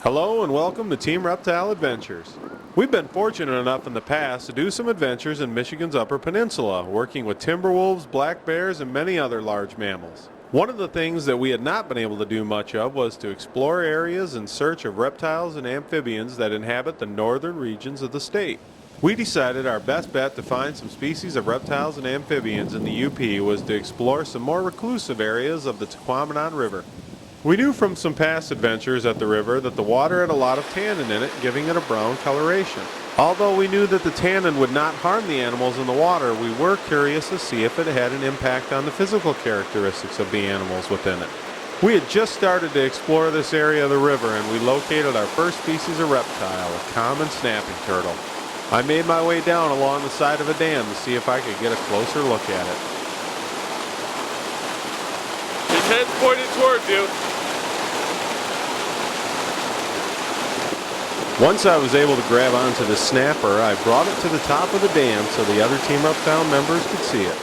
Hello and welcome to Team Reptile Adventures. We've been fortunate enough in the past to do some adventures in Michigan's Upper Peninsula, working with timber wolves, black bears, and many other large mammals. One of the things that we had not been able to do much of was to explore areas in search of reptiles and amphibians that inhabit the northern regions of the state. We decided our best bet to find some species of reptiles and amphibians in the UP was to explore some more reclusive areas of the Tahquamenon River. We knew from some past adventures at the river that the water had a lot of tannin in it, giving it a brown coloration. Although we knew that the tannin would not harm the animals in the water, we were curious to see if it had an impact on the physical characteristics of the animals within it. We had just started to explore this area of the river and we located our first species of reptile, a common snapping turtle. I made my way down along the side of a dam to see if I could get a closer look at it. His head's pointed towards you. Once I was able to grab onto the snapper, I brought it to the top of the dam so the other Team Reptile members could see it.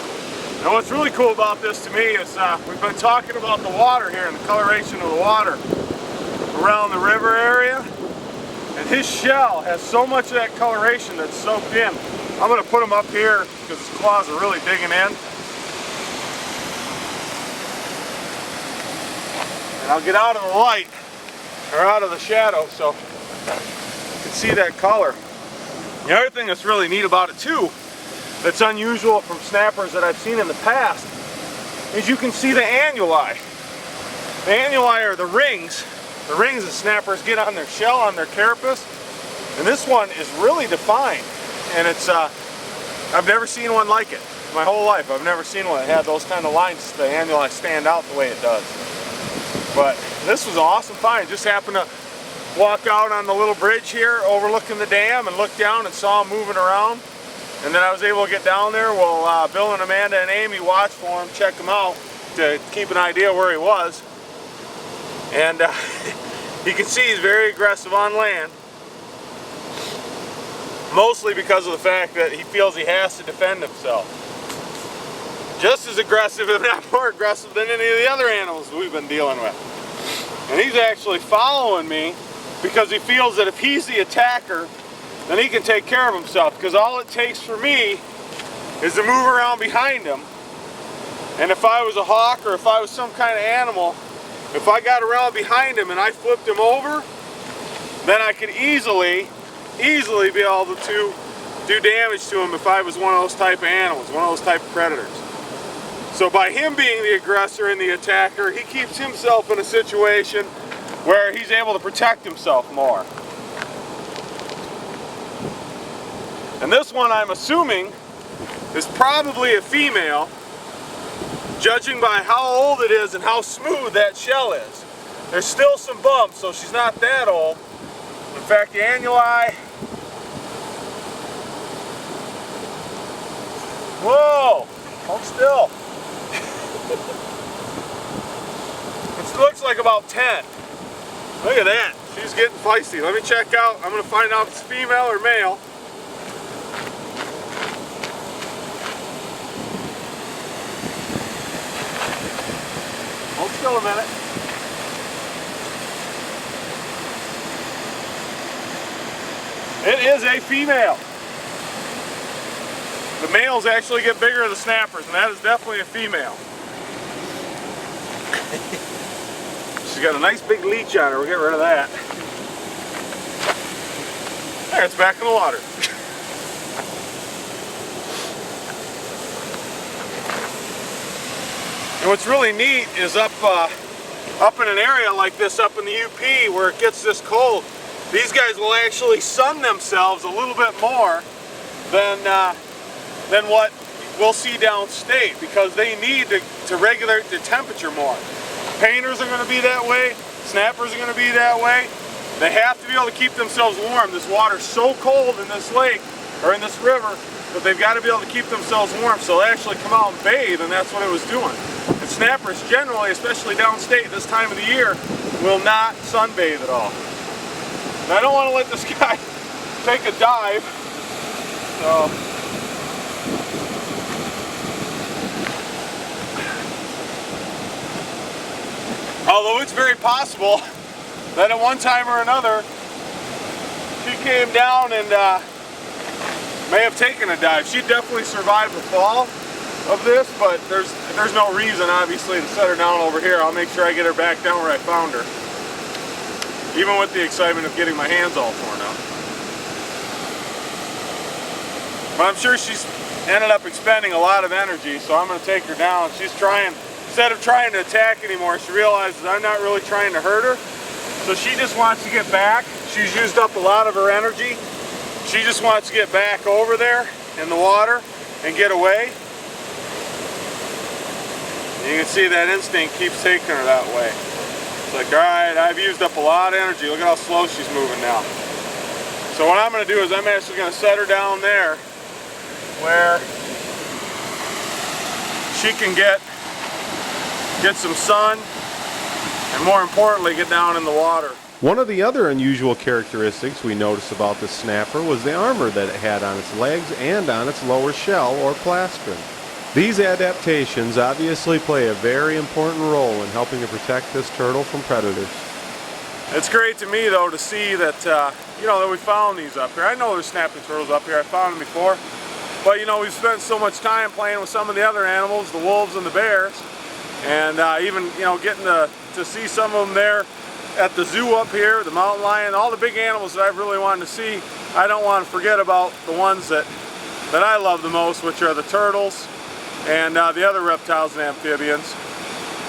Now what's really cool about this to me is we've been talking about the water here and the coloration of the water around the river area. And his shell has so much of that coloration that's soaked in. I'm going to put him up here because his claws are really digging in. And I'll get out of the light, or out of the shadow, so you can see that color. The other thing that's really neat about it too, that's unusual from snappers that I've seen in the past, is you can see the annuli. The annuli are the rings that snappers get on their shell, on their carapace, and this one is really defined. And it's, I've never seen one like it. My whole life, I've never seen one that had those kind of lines, the annuli stand out the way it does. But this was an awesome find. Just happened to walk out on the little bridge here overlooking the dam and look down and saw him moving around. And then I was able to get down there. Well, Bill and Amanda and Amy watched for him, checked him out to keep an idea where he was. And you can see he's very aggressive on land. Mostly because of the fact that he feels he has to defend himself. Just as aggressive, if not more aggressive, than any of the other animals we've been dealing with. And he's actually following me because he feels that if he's the attacker, then he can take care of himself. Because all it takes for me is to move around behind him. And if I was a hawk or if I was some kind of animal, if I got around behind him and I flipped him over, then I could easily be able to do damage to him if I was one of those type of animals, one of those type of predators. So by him being the aggressor and the attacker, he keeps himself in a situation where he's able to protect himself more. And this one, I'm assuming, is probably a female, judging by how old it is and how smooth that shell is. There's still some bumps, so she's not that old. In fact, the annuli... Whoa! Hold still. It looks like about 10. Look at that. She's getting feisty. Let me check out. I'm going to find out if it's female or male. Hold still a minute. It is a female. The males actually get bigger than the snappers, and that is definitely a female. She's got a nice big leech on her. We'll get rid of that. There, it's back in the water. And what's really neat is up in an area like this, up in the UP, where it gets this cold, these guys will actually sun themselves a little bit more than what we'll see downstate, because they need to regulate the temperature more. Painters are going to be that way. Snappers are going to be that way. They have to be able to keep themselves warm. This water's so cold in this lake, or in this river, that they've got to be able to keep themselves warm. So they actually come out and bathe, and that's what it was doing. And snappers generally, especially downstate this time of the year, will not sunbathe at all. And I don't want to let this guy take a dive. So although it's very possible that at one time or another she came down and may have taken a dive. She definitely survived the fall of this, but there's no reason obviously to set her down over here. I'll make sure I get her back down where I found her, even with the excitement of getting my hands all torn up. But I'm sure she's ended up expending a lot of energy, so I'm going to take her down. She's trying, instead of trying to attack anymore, she realizes I'm not really trying to hurt her. So she just wants to get back. She's used up a lot of her energy. She just wants to get back over there in the water and get away. And you can see that instinct keeps taking her that way. It's like, all right, I've used up a lot of energy. Look at how slow she's moving now. So what I'm going to do is I'm actually going to set her down there where she can get some sun, and more importantly, get down in the water. One of the other unusual characteristics we noticed about this snapper was the armor that it had on its legs and on its lower shell or plastron. These adaptations obviously play a very important role in helping to protect this turtle from predators. It's great to me though to see that, that we found these up here. I know there's snapping turtles up here, I found them before. But we've spent so much time playing with some of the other animals, the wolves and the bears, and even getting to see some of them there at the zoo up here, the mountain lion, all the big animals that I've really wanted to see. I don't want to forget about the ones that I love the most, which are the turtles and the other reptiles and amphibians.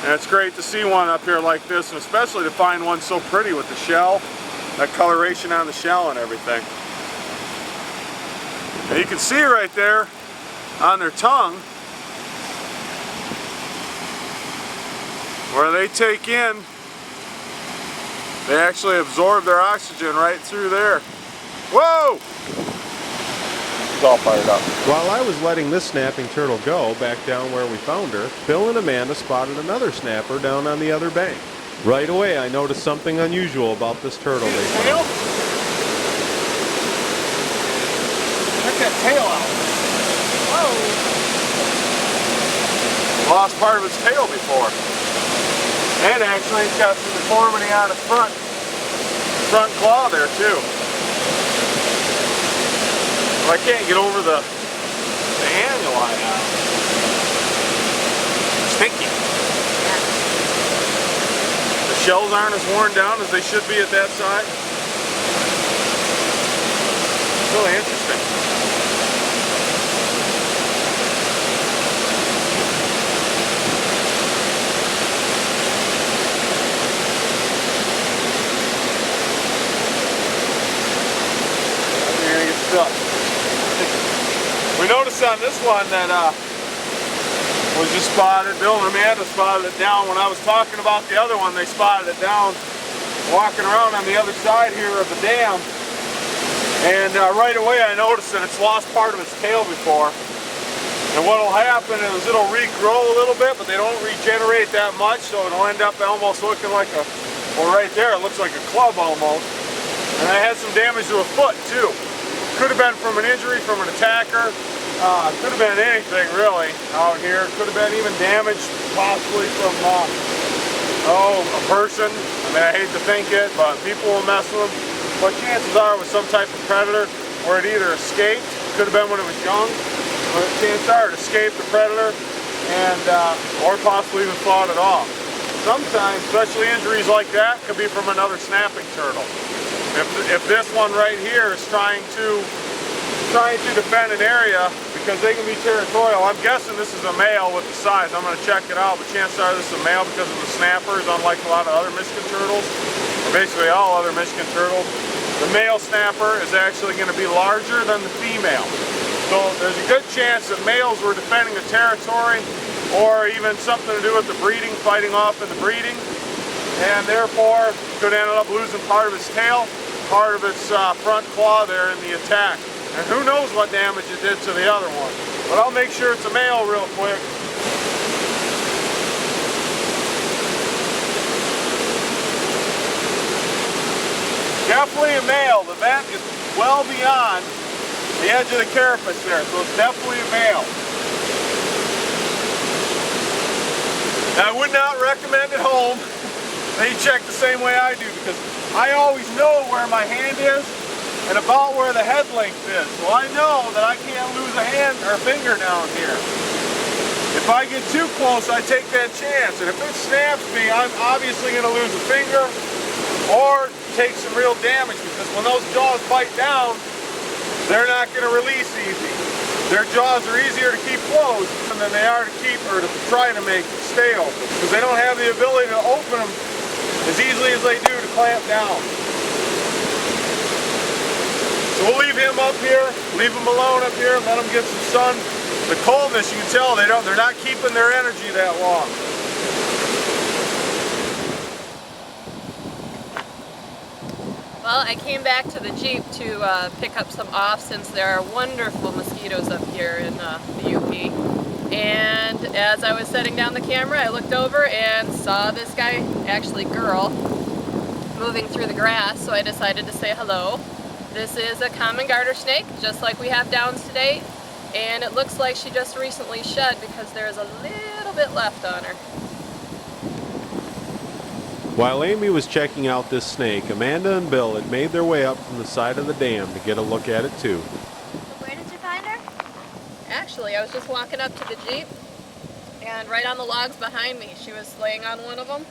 And it's great to see one up here like this, and especially to find one so pretty with the shell, that coloration on the shell and everything. And you can see right there on their tongue where they take in, they actually absorb their oxygen right through there. Whoa! He's all fired up. While I was letting this snapping turtle go back down where we found her, Bill and Amanda spotted another snapper down on the other bank. Right away I noticed something unusual about this turtle they found. Check that tail out. Whoa! Lost part of its tail before. And actually it's got some deformity on its front claw there too. Well, I can't get over the annuli now. Stinky. The shells aren't as worn down as they should be at that side. It's really interesting. We noticed on this one that was just spotted. Bill and Amanda spotted it down. When I was talking about the other one, they spotted it down walking around on the other side here of the dam. And right away I noticed that it's lost part of its tail before. And what will happen is it'll regrow a little bit, but they don't regenerate that much, so it'll end up almost looking like a, well right there, it looks like a club almost. And I had some damage to a foot too. Could have been from an injury from an attacker. Could have been anything really out here. Could have been even damage possibly from a person. I mean, I hate to think it, but people will mess with them. But chances are with some type of predator where it either escaped, could have been when it was young, chances are it escaped the predator and or possibly even fought it off. Sometimes, especially injuries like that, could be from another snapping turtle. If this one right here is trying to defend an area because they can be territorial, I'm guessing this is a male with the size. I'm going to check it out, but chances are this is a male because of the snappers, unlike a lot of other Michigan turtles, or basically all other Michigan turtles. The male snapper is actually going to be larger than the female. So there's a good chance that males were defending a territory or even something to do with the breeding, fighting off in the breeding, and therefore could end up losing part of its tail, part of its front claw there in the attack. And who knows what damage it did to the other one. But I'll make sure it's a male real quick. Definitely a male. The vent is well beyond the edge of the carapace there, so it's definitely a male. Now, I would not recommend at home that you check the same way I do, because I always know where my hand is and about where the head length is. So I know that I can't lose a hand or a finger down here. If I get too close, I take that chance. And if it snaps me, I'm obviously going to lose a finger or take some real damage, because when those jaws bite down, they're not going to release easy. Their jaws are easier to keep closed than they are to keep or to try to make stay open, because they don't have the ability to open them as easily as they do to clamp down. So we'll leave him up here, leave him alone up here, let him get some sun. The coldness, you can tell they're not keeping their energy that long. Well, I came back to the Jeep to pick up some off, since there are wonderful mosquitoes up here in the UP. And as I was setting down the camera, I looked over and saw this guy, actually girl, moving through the grass, so I decided to say hello. This is a common garter snake, just like we have downs today, and it looks like she just recently shed because there is a little bit left on her. While Amy was checking out this snake, Amanda and Bill had made their way up from the side of the dam to get a look at it too. Where did you find her? Actually, I was just walking up to the Jeep, and right on the logs behind me, she was laying on one of them.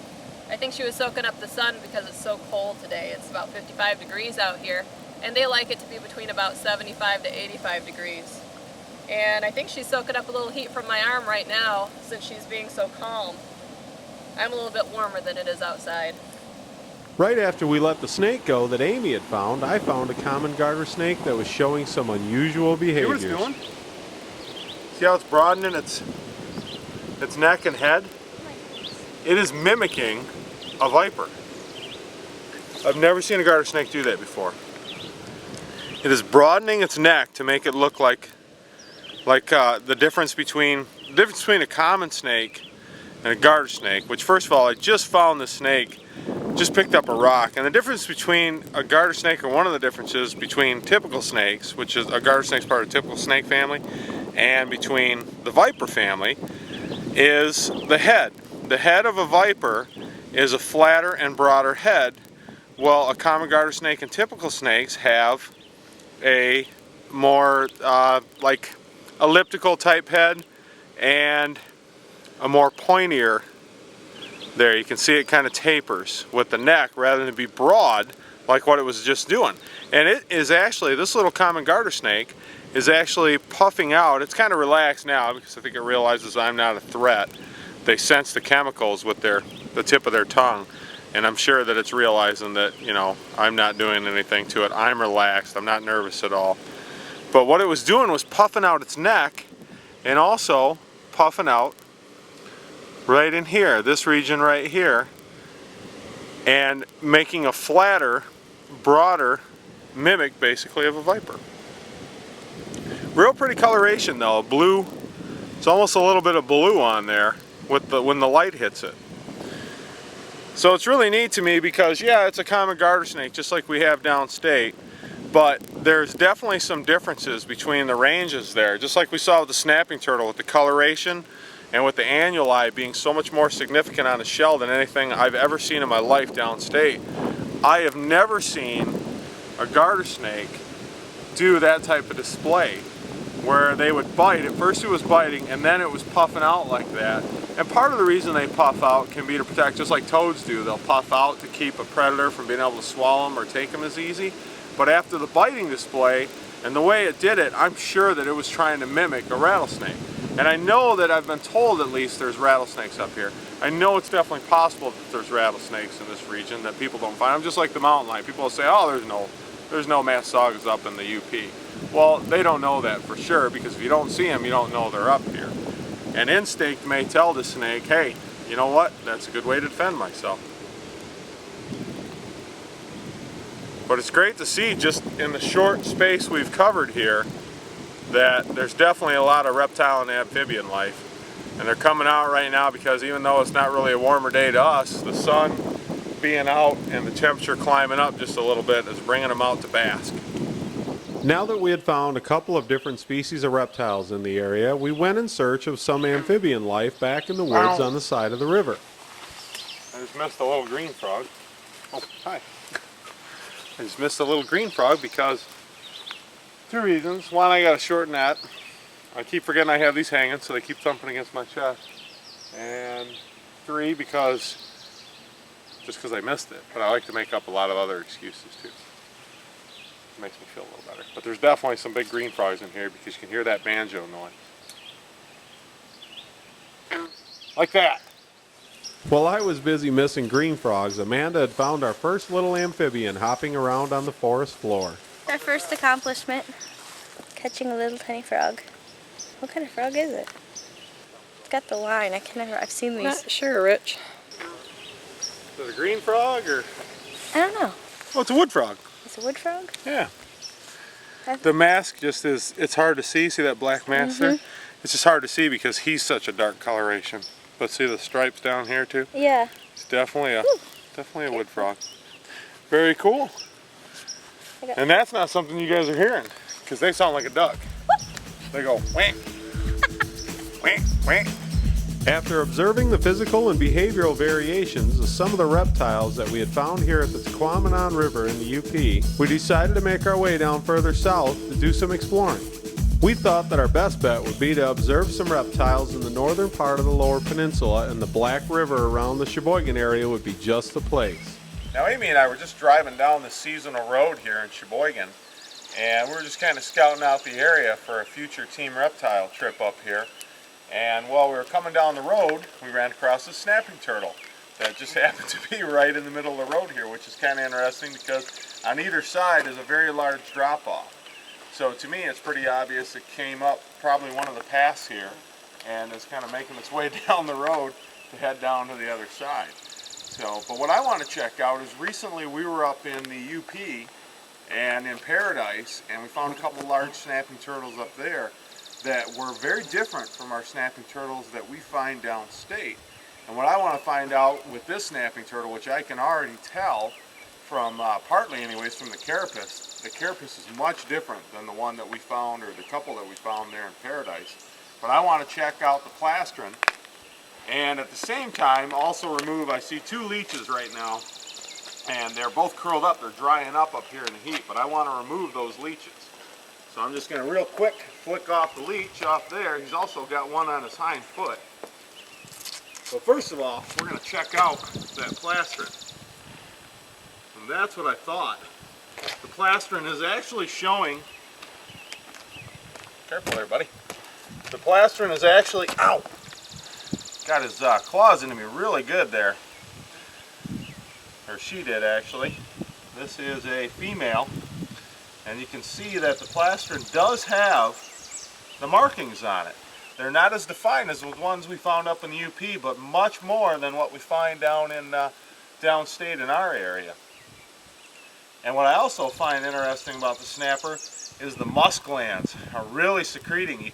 I think she was soaking up the sun because it's so cold today. It's about 55 degrees out here, and they like it to be between about 75 to 85 degrees. And I think she's soaking up a little heat from my arm right now, since she's being so calm. I'm a little bit warmer than it is outside. Right after we let the snake go that Amy had found, I found a common garter snake that was showing some unusual behaviors. See what it's doing? See how it's broadening its neck and head? It is mimicking a viper. I've never seen a garter snake do that before. It is broadening its neck to make it look like the difference between a common snake and a garter snake, which, first of all, I just found the snake, just picked up a rock, and the difference between a garter snake, or one of the differences between typical snakes, which is a garter snake's part of the typical snake family, and between the viper family, is the head. The head of a viper is a flatter and broader head, while a common garter snake and typical snakes have a more like elliptical type head and a more pointier. There, you can see it kind of tapers with the neck rather than be broad like what it was just doing. And it is actually, this little common garter snake is actually puffing out. It's kind of relaxed now because I think it realizes I'm not a threat. They sense the chemicals with the tip of their tongue, and I'm sure that it's realizing that, you know, I'm not doing anything to it. I'm relaxed. I'm not nervous at all. But what it was doing was puffing out its neck and also puffing out right in here, this region right here, and making a flatter, broader mimic basically of a viper. Real pretty coloration though, blue. It's almost a little bit of blue on there with when the light hits it. So it's really neat to me because, yeah, it's a common garter snake just like we have downstate, but there's definitely some differences between the ranges there, just like we saw with the snapping turtle, with the coloration and with the annuli being so much more significant on the shell than anything I've ever seen in my life downstate. I have never seen a garter snake do that type of display where they would bite. At first it was biting and then it was puffing out like that. And part of the reason they puff out can be to protect, just like toads do. They'll puff out to keep a predator from being able to swallow them or take them as easy. But after the biting display and the way it did it, I'm sure that it was trying to mimic a rattlesnake. And I know that I've been told at least there's rattlesnakes up here. I know it's definitely possible that there's rattlesnakes in this region that people don't find. I'm just like the mountain lion. People will say, oh, there's no Massasagas up in the UP. Well, they don't know that for sure, because if you don't see them, you don't know they're up here. And instinct may tell the snake, hey, you know what? That's a good way to defend myself. But it's great to see, just in the short space we've covered here, that there's definitely a lot of reptile and amphibian life. And they're coming out right now because even though it's not really a warmer day to us, the sun being out and the temperature climbing up just a little bit is bringing them out to bask. Now that we had found a couple of different species of reptiles in the area, we went in search of some amphibian life back in the woods on the side of the river. I just missed a little green frog. Oh, hi. I just missed a little green frog because two reasons. One, I got a short net. I keep forgetting I have these hanging, so they keep thumping against my chest. And three, just because I missed it. But I like to make up a lot of other excuses too. It makes me feel a little better. But there's definitely some big green frogs in here because you can hear that banjo noise. Like that. While I was busy missing green frogs, Amanda had found our first little amphibian hopping around on the forest floor. Our first accomplishment, catching a little tiny frog. What kind of frog is it? It's got the line. I've seen these. Not sure, Rich. Is it a green frog or? I don't know. Oh, it's a wood frog. It's a wood frog? Yeah. The mask just is, it's hard to see. See that black mask there? It's just hard to see because he's such a dark coloration. But see the stripes down here too? Yeah. It's definitely a wood frog. Very cool. And that's not something you guys are hearing because they sound like a duck. They go whack, whack, whack. After observing the physical and behavioral variations of some of the reptiles that we had found here at the Tequamanon River in the UP, we decided to make our way down further south to do some exploring. We thought that our best bet would be to observe some reptiles in the northern part of the Lower Peninsula, and the Black River around the Sheboygan area would be just the place. Now Amy and I were just driving down the seasonal road here in Sheboygan, and we were just kind of scouting out the area for a future Team Reptile trip up here. And while we were coming down the road, we ran across a snapping turtle that just happened to be right in the middle of the road here, which is kind of interesting because on either side is a very large drop-off. So to me, it's pretty obvious it came up probably one of the paths here and is kind of making its way down the road to head down to the other side. So, but what I want to check out is recently we were up in the UP and in Paradise, and we found a couple large snapping turtles up there that were very different from our snapping turtles that we find downstate. And what I want to find out with this snapping turtle, which I can already tell from, partly anyways, from the carapace is much different than the one that we found, or the couple that we found there in Paradise. But I want to check out the plastron, and at the same time also remove, I see two leeches right now, and they're both curled up, they're drying up here in the heat, but I want to remove those leeches. So I'm just going to real quick flick off the leech off there. He's also got one on his hind foot. So first of all, we're going to check out that plastron. And that's what I thought. The plastron is actually showing, careful there buddy, the plastron is actually, ow, got his claws into me really good there. Or she did actually. This is a female. And you can see that the plastron does have the markings on it. They're not as defined as the ones we found up in the UP, but much more than what we find down in downstate in our area. And what I also find interesting about the snapper is the musk glands are really secreting. You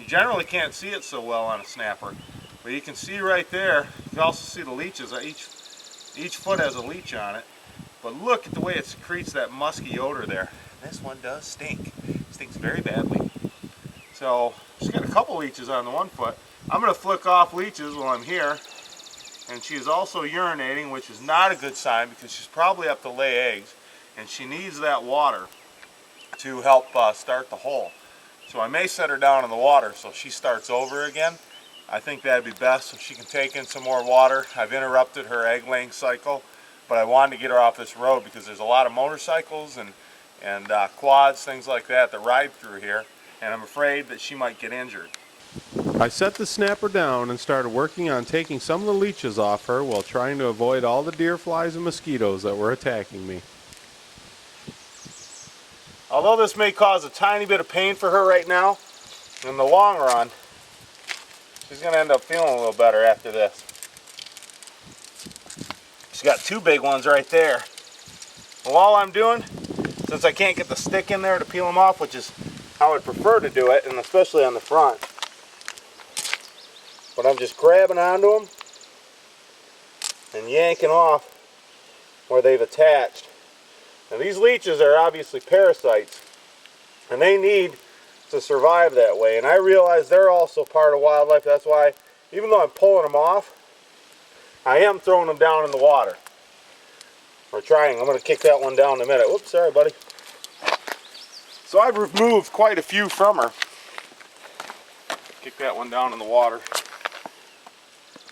generally can't see it so well on a snapper, but you can see right there. You can also see the leeches. Each foot has a leech on it. But look at the way it secretes that musky odor there. This one does stink. It stinks very badly. So she's got a couple leeches on the one foot. I'm going to flick off leeches while I'm here. And she is also urinating, which is not a good sign because she's probably up to lay eggs. And she needs that water to help start the hole. So I may set her down in the water so she starts over again. I think that'd be best so she can take in some more water. I've interrupted her egg laying cycle, but I wanted to get her off this road because there's a lot of motorcycles and quads, things like that ride through here, and I'm afraid that she might get injured. I set the snapper down and started working on taking some of the leeches off her while trying to avoid all the deer flies and mosquitoes that were attacking me. Although this may cause a tiny bit of pain for her right now, in the long run, she's going to end up feeling a little better after this. She's got two big ones right there. And all I'm doing, since I can't get the stick in there to peel them off, which is how I'd prefer to do it, and especially on the front, but I'm just grabbing onto them and yanking off where they've attached. Now these leeches are obviously parasites, and they need to survive that way, and I realize they're also part of wildlife. That's why, even though I'm pulling them off, I am throwing them down in the water. Or trying. I'm going to kick that one down in a minute. Whoops, sorry buddy. So I've removed quite a few from her. Kick that one down in the water.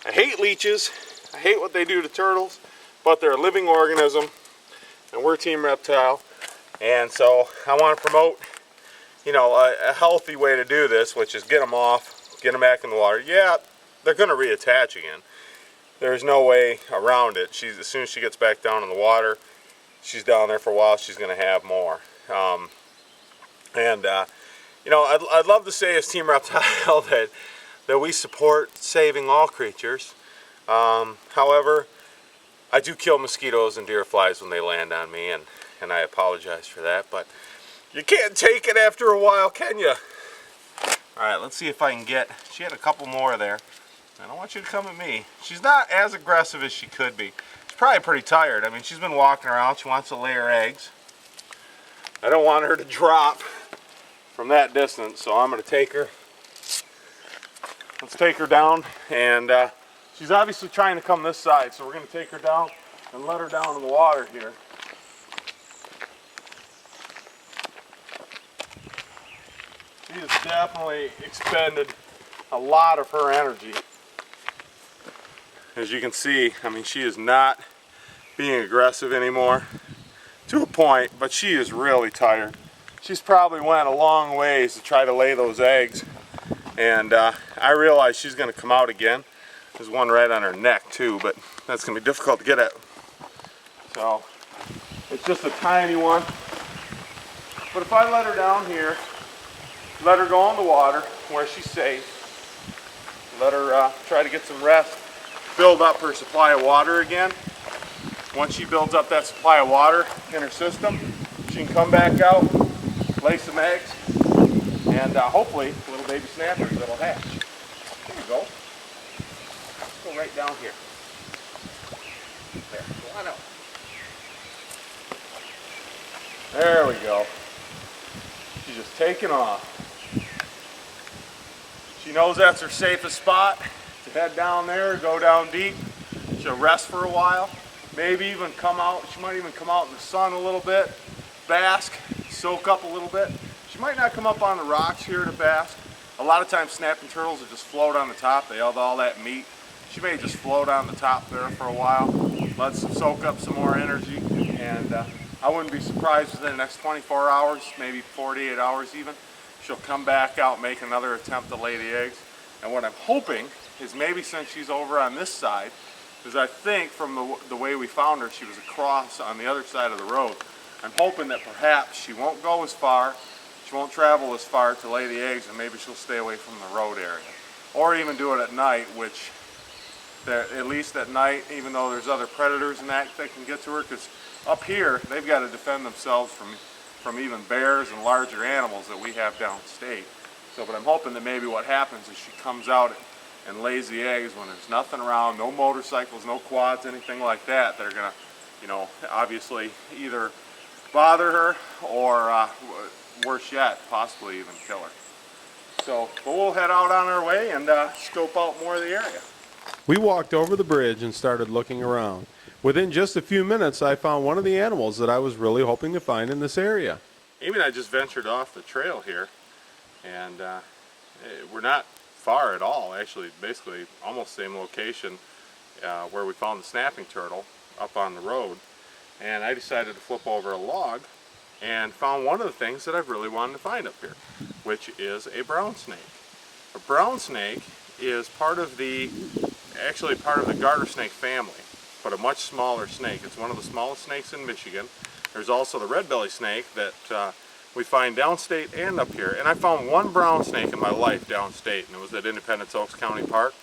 I hate leeches. I hate what they do to turtles, but they're a living organism, and we're Team Reptile, and so I want to promote, you know, a healthy way to do this, which is get them off, get them back in the water. Yeah, they're going to reattach again. There's no way around it. As soon as she gets back down in the water, she's down there for a while, she's going to have more. You know, I'd love to say as Team Reptile that we support saving all creatures. However, I do kill mosquitoes and deer flies when they land on me, and I apologize for that, but you can't take it after a while, can you? Alright, let's see if I can get, she had a couple more there. I don't want you to come at me. She's not as aggressive as she could be. She's probably pretty tired. I mean, she's been walking around. She wants to lay her eggs. I don't want her to drop from that distance, so I'm going to take her. Let's take her down, and she's obviously trying to come this side, so we're going to take her down and let her down in the water here. She has definitely expended a lot of her energy. As you can see, I mean, she is not being aggressive anymore, to a point, but she is really tired. She's probably went a long ways to try to lay those eggs, and I realize she's going to come out again. There's one right on her neck too, but that's going to be difficult to get at. So it's just a tiny one, but if I let her down here, let her go in the water where she's safe, let her try to get some rest, build up her supply of water again. Once she builds up that supply of water in her system, she can come back out, lay some eggs, and hopefully little baby snappers that'll hatch. There you go. Go right down here. There, go on out. There we go. She's just taking off. She knows that's her safest spot to head down there, go down deep. She'll rest for a while, maybe even come out. She might even come out in the sun a little bit, bask, soak up a little bit. She might not come up on the rocks here to bask. A lot of times snapping turtles will just float on the top. They have all that meat. She may just float on the top there for a while, let them soak up some more energy, and I wouldn't be surprised within the next 24 hours, maybe 48 hours even, she'll come back out, make another attempt to lay the eggs. And what I'm hoping is maybe since she's over on this side, because I think from the way we found her, she was across on the other side of the road. I'm hoping that perhaps she won't go as far, she won't travel as far to lay the eggs, and maybe she'll stay away from the road area. Or even do it at night, which, at least at night, even though there's other predators and that can get to her, because up here, they've got to defend themselves from even bears and larger animals that we have downstate. So, but I'm hoping that maybe what happens is she comes out and lays the eggs when there's nothing around, no motorcycles, no quads, anything like that are gonna, you know, obviously either bother her or worse yet, possibly even kill her. So, but we'll head out on our way and scope out more of the area. We walked over the bridge and started looking around. Within just a few minutes, I found one of the animals that I was really hoping to find in this area. Amy and I just ventured off the trail here, And we're not far at all, actually, basically almost same location where we found the snapping turtle up on the road. And I decided to flip over a log and found one of the things that I've really wanted to find up here, which is a brown snake. A brown snake is actually part of the garter snake family, but a much smaller snake. It's one of the smallest snakes in Michigan. There's also the red belly snake that we find downstate and up here. And I found one brown snake in my life downstate, and it was at Independence Oaks County Park.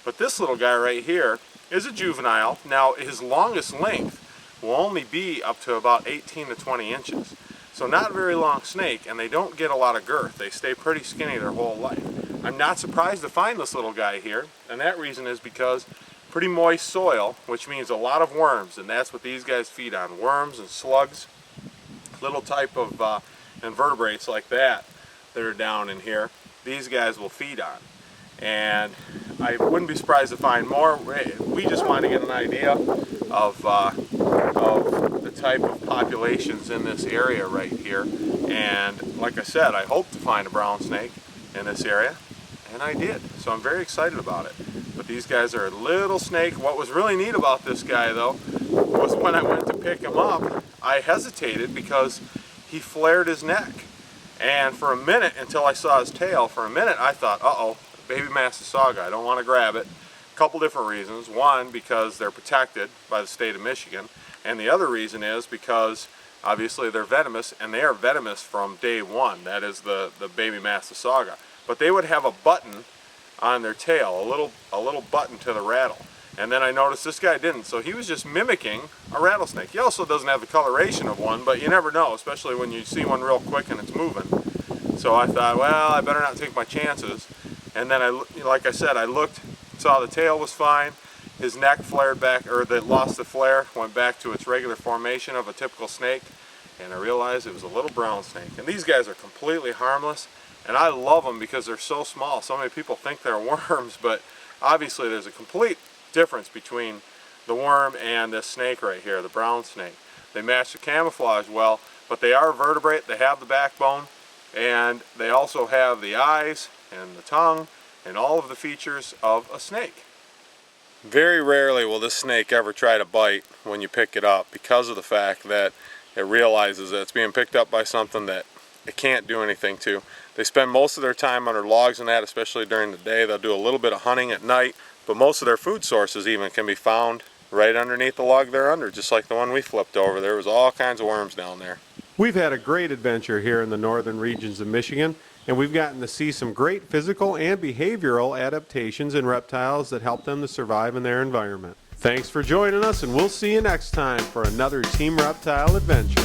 But this little guy right here is a juvenile. Now, his longest length will only be up to about 18 to 20 inches. So not a very long snake, and they don't get a lot of girth. They stay pretty skinny their whole life. I'm not surprised to find this little guy here, and that reason is because pretty moist soil, which means a lot of worms, and that's what these guys feed on, worms and slugs, little type of invertebrates like that are down in here, these guys will feed on. And I wouldn't be surprised to find more. We just want to get an idea of the type of populations in this area right here. And like I said, I hope to find a brown snake in this area, and I did. So I'm very excited about it. But these guys are a little snake. What was really neat about this guy, though, was when I went to pick him up, I hesitated because he flared his neck. And for a minute, until I saw his tail, for a minute I thought, uh-oh, baby Massasauga, I don't want to grab it. A couple different reasons. One, because they're protected by the state of Michigan. And the other reason is because obviously they're venomous, and they are venomous from day one. That is the baby Massasauga. But they would have a button on their tail, a little button to the rattle. And then I noticed this guy didn't, so he was just mimicking a rattlesnake. He also doesn't have the coloration of one, but you never know, especially when you see one real quick and it's moving. So I thought, well, I better not take my chances. And then like I said, I looked, saw the tail was fine, his neck flared back, or that lost the flare, went back to its regular formation of a typical snake, and I realized it was a little brown snake. And these guys are completely harmless, and I love them because they're so small. So many people think they're worms, but obviously there's a complete difference between the worm and this snake right here, the brown snake. They match the camouflage well, but they are vertebrate, they have the backbone, and they also have the eyes and the tongue and all of the features of a snake. Very rarely will this snake ever try to bite when you pick it up, because of the fact that it realizes that it's being picked up by something that it can't do anything to. They spend most of their time under logs and that, especially during the day. They'll do a little bit of hunting at night, but most of their food sources even can be found right underneath the log they're under, just like the one we flipped over. There was all kinds of worms down there. We've had a great adventure here in the northern regions of Michigan, and we've gotten to see some great physical and behavioral adaptations in reptiles that help them to survive in their environment. Thanks for joining us, and we'll see you next time for another Team Reptile adventure.